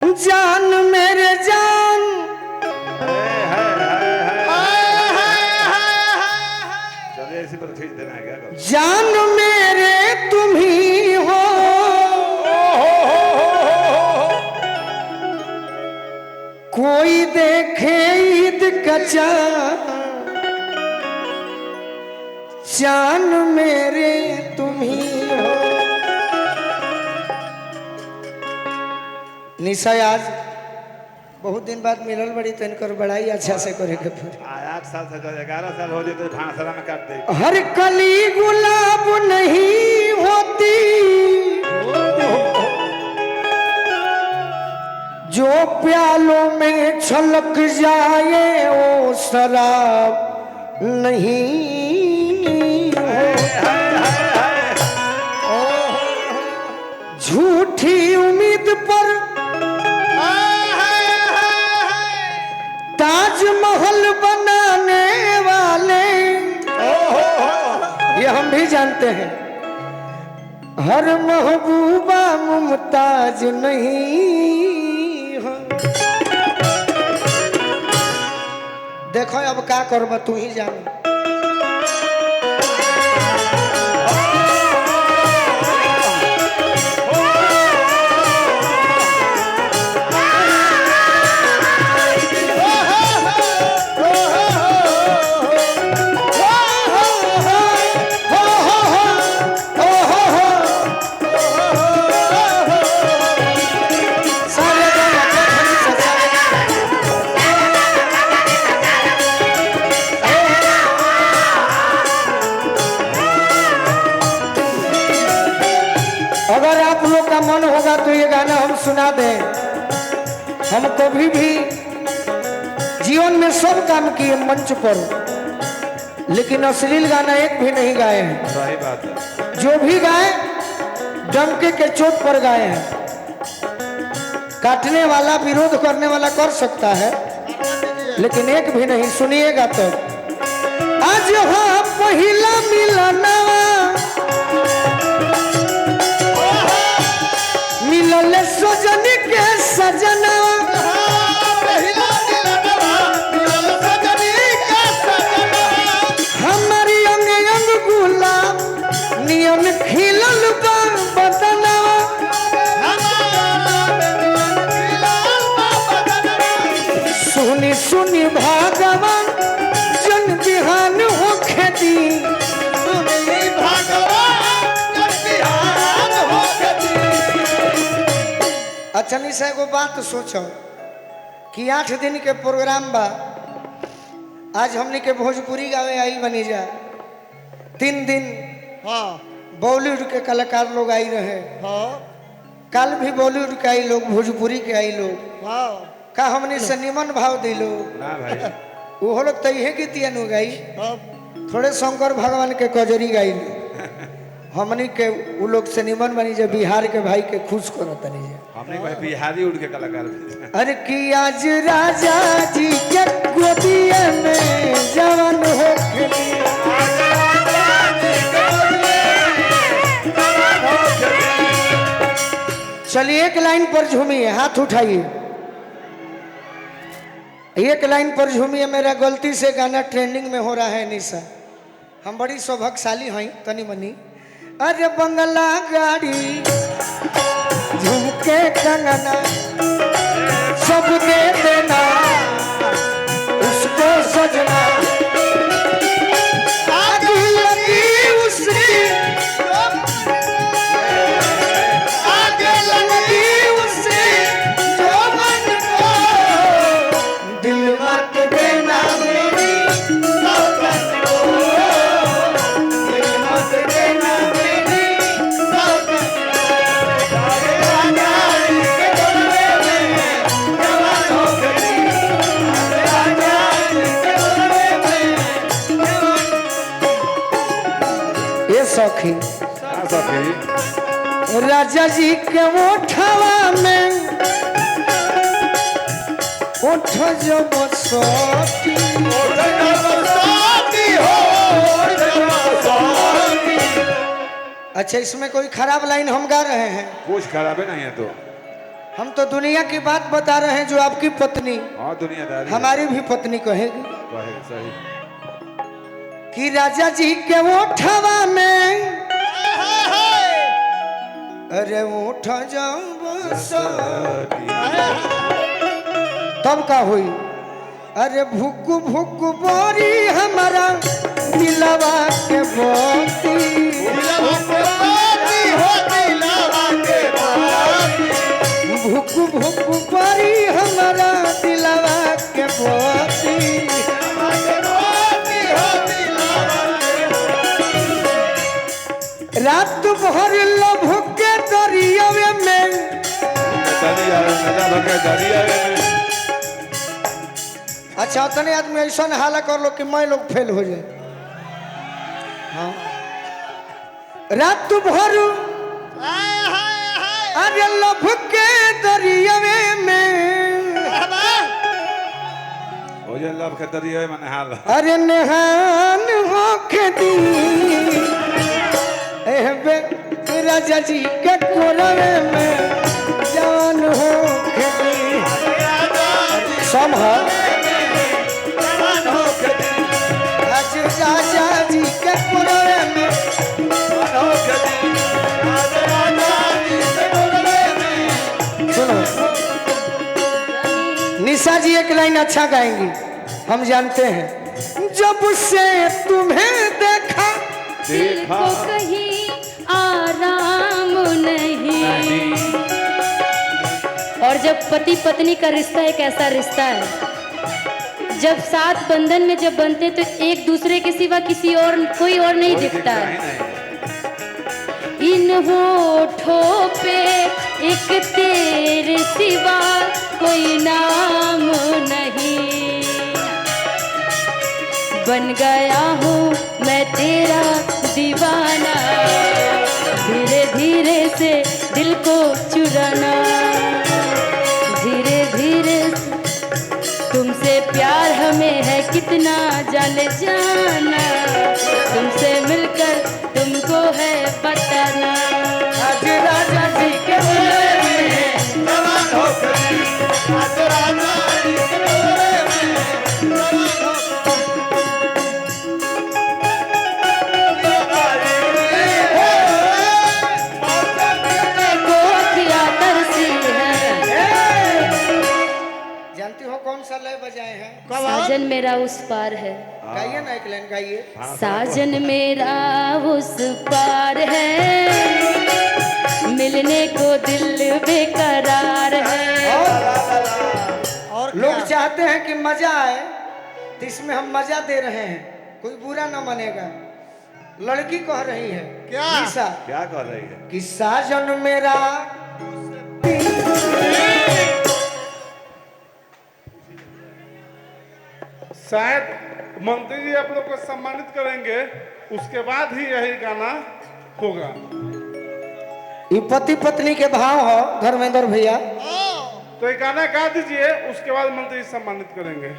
जान मेरे जान चलिए इसी पर खींच देना है क्या? जान मेरे तुम ही हो, कोई देखे ईद का जान मेरे तुम ही हो। निशा आज बहुत दिन बाद मिलल बड़ी तो इनकर बड़ाई अच्छा से करे के फिर 8 साल से 11 साल हो जाए तो भाषा में काट दे। हर कली गुलाब नहीं होती, जो प्यालों में छलक जाए वो शराब नहीं हो। झूठी उम्मीद पर ताजमहल बनाने वाले ये हम भी जानते हैं, हर महबूबा मुमताज नहीं हो। देखो अब क्या करब तू ही जान। अगर आप लोग का मन होगा तो ये गाना हम सुना दें। हम कभी भी जीवन में सब काम किए मंच पर, लेकिन अश्लील गाना एक भी नहीं गाए हैं। सही बात है। जो भी गाए डंके के चोट पर गाए हैं। काटने वाला विरोध करने वाला कर सकता है, लेकिन एक भी नहीं। सुनिएगा तो आज हाँ पहला मिलना मिलल सजन के सजना, हमारी अंग अंग गुलाब नियम खिलल बदना। सुनी सुनी भागवान जन बिहान हो खेती, अच्छा निशा एगो बात सोचो कि 8 दिन के प्रोग्राम बा। आज हमने के भोजपुरी गावे आइल बनी जा। 3 दिन बॉलीवुड के कलाकार लोग आई रहे। कल भी बॉलीवुड के आई लोग, भोजपुरी के आई लोग। का हमने से निमन भाव दिलो ना भाई वो लोग तो यही गीतिया नु गाई, थोड़े शंकर भगवान के कजरी गाई। हमनी के वो लोग से निमन बनी जा, बिहार के भाई के खुश करो तनी जा। हमने भाई बिहारी उड़ के कलाकार। अरे कि आज राजा जी के गोदिया में जवान हो खेली। चलिए एक लाइन पर झूमिए, हाथ उठाइए। एक लाइन पर झूमिए। मेरा गलती से गाना ट्रेंडिंग में हो रहा है निशा, हम बड़ी सौभाग्यशाली हैं तनी मनी। अरे बंगला गाड़ी झुमके कंगना सब दे देना उसको सजना, आग लगी उसकी आग लगी उससे जो मन को, दिल मत देना मेरी सौगन को, दिल मत देना मेरी सौगन को। ये सखी राजा जी के ओठवा में ओठ जो बसोती अच्छा इसमें कोई खराब लाइन हम गा रहे हैं? कुछ खराब है नहीं है तो हम तो दुनिया की बात बता रहे हैं जो आपकी पत्नी हाँ दुनियादारी हमारी भी पत्नी कहेगी कहे सही कि राजा जी के ओठवा में अरे उठ जाओ तब का हुई अरे भुक भुक बोरी हमारा दिलवा के बोती भुक भुक बोरी हमारा दिलवा के बोती रात भर लभ के दरियावे में अच्छा उतने आदमी ऐसा हाला कर लो कि मैं लोग फेल हो जाए हाँ रात भर अरे लभ के दरियावे में हो जे लव के दरिया में नहाल अरे नहान हो खेती राजा जी के कोरवे में जान हो खेती संभल आज राजा जी के कोरवे में सुनो निशा जी एक लाइन अच्छा गाएंगी हम जानते हैं जब से तुम्हें देखा दिल को कहीं आराम नहीं। और जब पति पत्नी का रिश्ता एक ऐसा रिश्ता है जब सात बंधन में जब बनते तो एक दूसरे के सिवा किसी और कोई और नहीं दिखता है। इन होठों पे एक तेरे सिवा कोई नाम नहीं। बन गया हूँ मैं तेरा दीवाना धीरे धीरे से दिल को चुराना धीरे धीरे तुमसे प्यार हमें है कितना जाने जाना तुमसे मिलकर तुमको है बताना। आज राजा जी के बजाए हैं साजन मेरा उस पार है। गाइए ना एक लाइन गाइए। साजन मेरा उस पार है मिलने को दिल बेकरार है। और लोग चाहते हैं कि मजा आए तो इसमें हम मजा दे रहे हैं कोई बुरा ना मानेगा। लड़की कह रही है क्या क्या कह रही है कि साजन मेरा शायद मंत्री जी आप लोग को सम्मानित करेंगे उसके बाद ही यही गाना होगा। ये पति पत्नी के भाव हो धर्मेंद्र भैया तो ये गाना गा दीजिए उसके बाद मंत्री जी सम्मानित करेंगे।